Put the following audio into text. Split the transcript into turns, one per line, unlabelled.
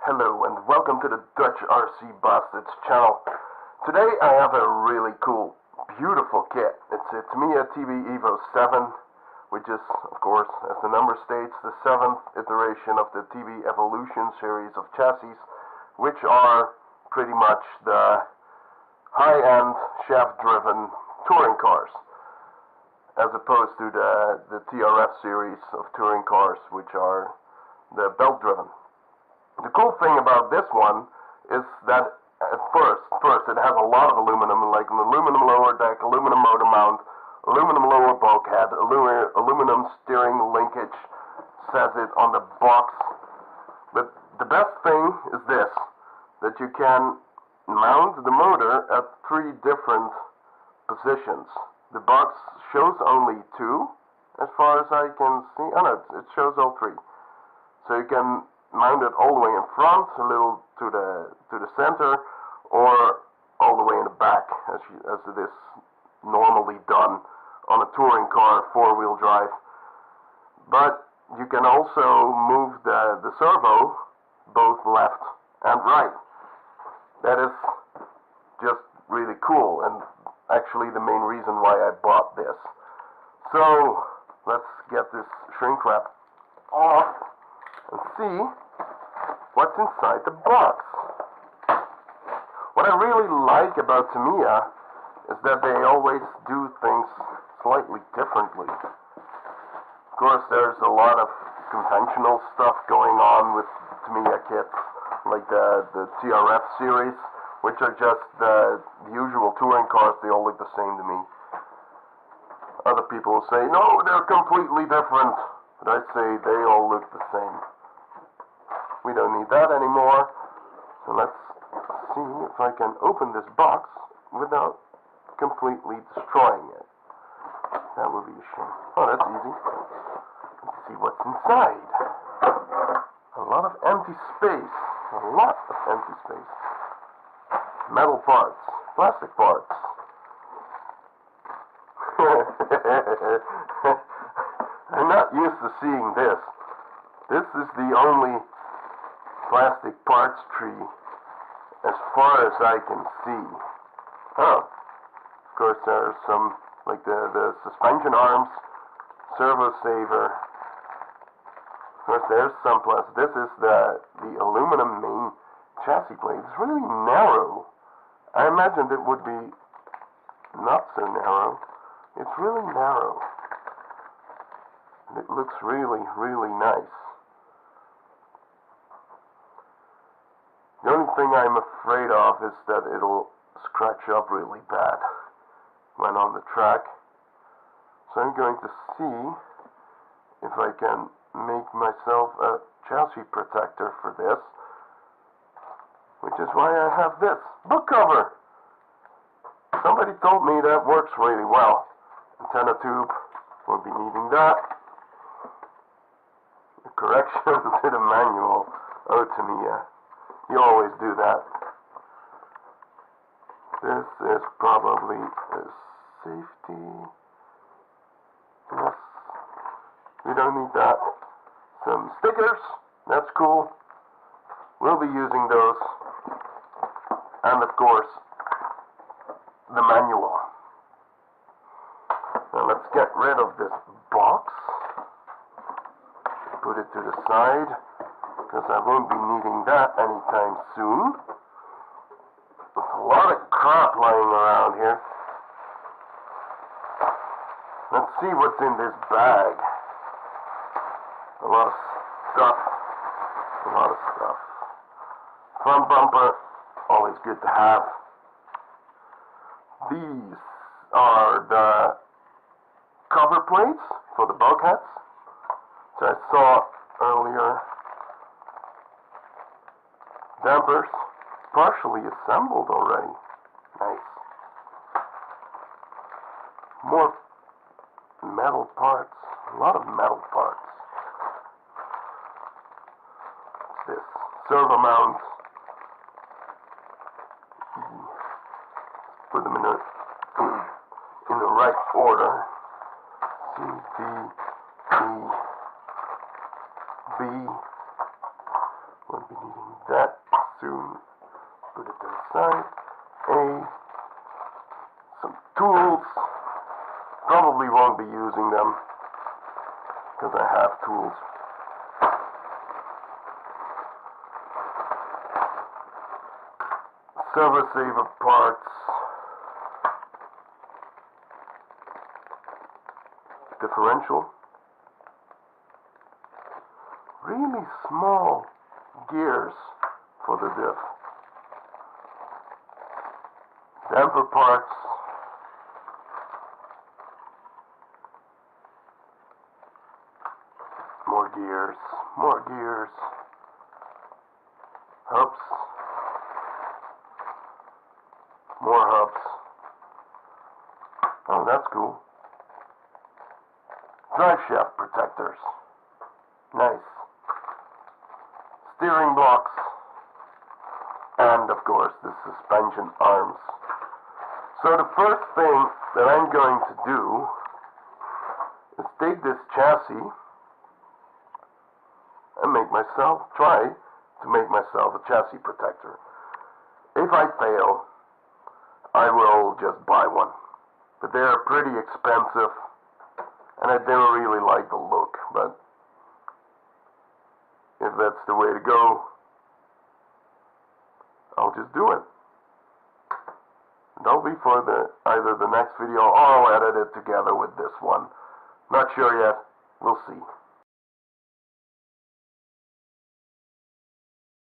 Hello and welcome to the Dutch RC Bastards channel. Today I have a really cool, beautiful kit. It's a Tamiya TB Evo.7, which is, of course, as the number states, the 7th iteration of the TB Evolution series of chassis, which are pretty much the high-end, shaft-driven touring cars, as opposed to the TRF series of touring cars, which are the belt-driven. The cool thing about this one is that at first it has a lot of aluminum, like an aluminum lower deck, aluminum motor mount, aluminum lower bulkhead, aluminum steering linkage, says it on the box. But the best thing is this, that you can mount the motor at 3 different positions. The box shows only 2, as far as I can see. Oh no, it shows all 3. So you can mount it all the way in front, a little to the center, or all the way in the back, as it is normally done on a touring car, 4-wheel drive. But you can also move the servo both left and right. That is just really cool, and actually the main reason why I bought this. So let's get this shrink wrap off and see what's inside the box. What I really like about Tamiya is that they always do things slightly differently. Of course, there's a lot of conventional stuff going on with Tamiya kits, like the TRF series, which are just the usual touring cars. They all look the same to me. Other people will say, no, they're completely different. But I say they all look the same. We don't need that anymore. So let's see if I can open this box without completely destroying it. That would be a shame. Oh, that's easy. Let's see what's inside. A lot of empty space. A lot of empty space. Metal parts. Plastic parts. I'm not used to seeing this. This is the only plastic parts tree as far as I can see. Oh, of course there are some, like the suspension arms, servo saver. Of course there's some plastic. This is the aluminum main chassis plate. It's really narrow. I imagined it would be not so narrow. It's really narrow. And it looks really, really nice. The only thing I'm afraid of is that it'll scratch up really bad when on the track. So I'm going to see if I can make myself a chassis protector for this, which is why I have this book cover. Somebody told me that works really well. Antenna tube, we'll be needing that. A correction to the manual. Oh, Tamiya. You always do that. This is probably a safety. Yes. We don't need that. Some stickers. That's cool. We'll be using those. And of course, the manual. Now let's get rid of this box. Put it to the side, because I won't be needing that anytime soon. There's a lot of crap lying around here. Let's see what's in this bag. A lot of stuff. A lot of stuff. Front bumper, always good to have. These are the cover plates for the bulkheads, which I saw earlier. Dampers, partially assembled already. Nice. More metal parts. A lot of metal parts. This servo mount. Put them in the right order. C, D, E, B. We'll be needing that. Servo saver parts, differential, really small gears for the diff, damper parts, more gears, hubs, more hubs. Oh, that's cool. Drive shaft protectors. Nice. Steering blocks. And of course the suspension arms. So the first thing that I'm going to do is take this chassis and try to make myself a chassis protector. If I fail, I will just buy one. But they're pretty expensive, and I didn't really like the look, but if that's the way to go, I'll just do it. That'll be for either the next video or I'll edit it together with this one. Not sure yet. We'll see.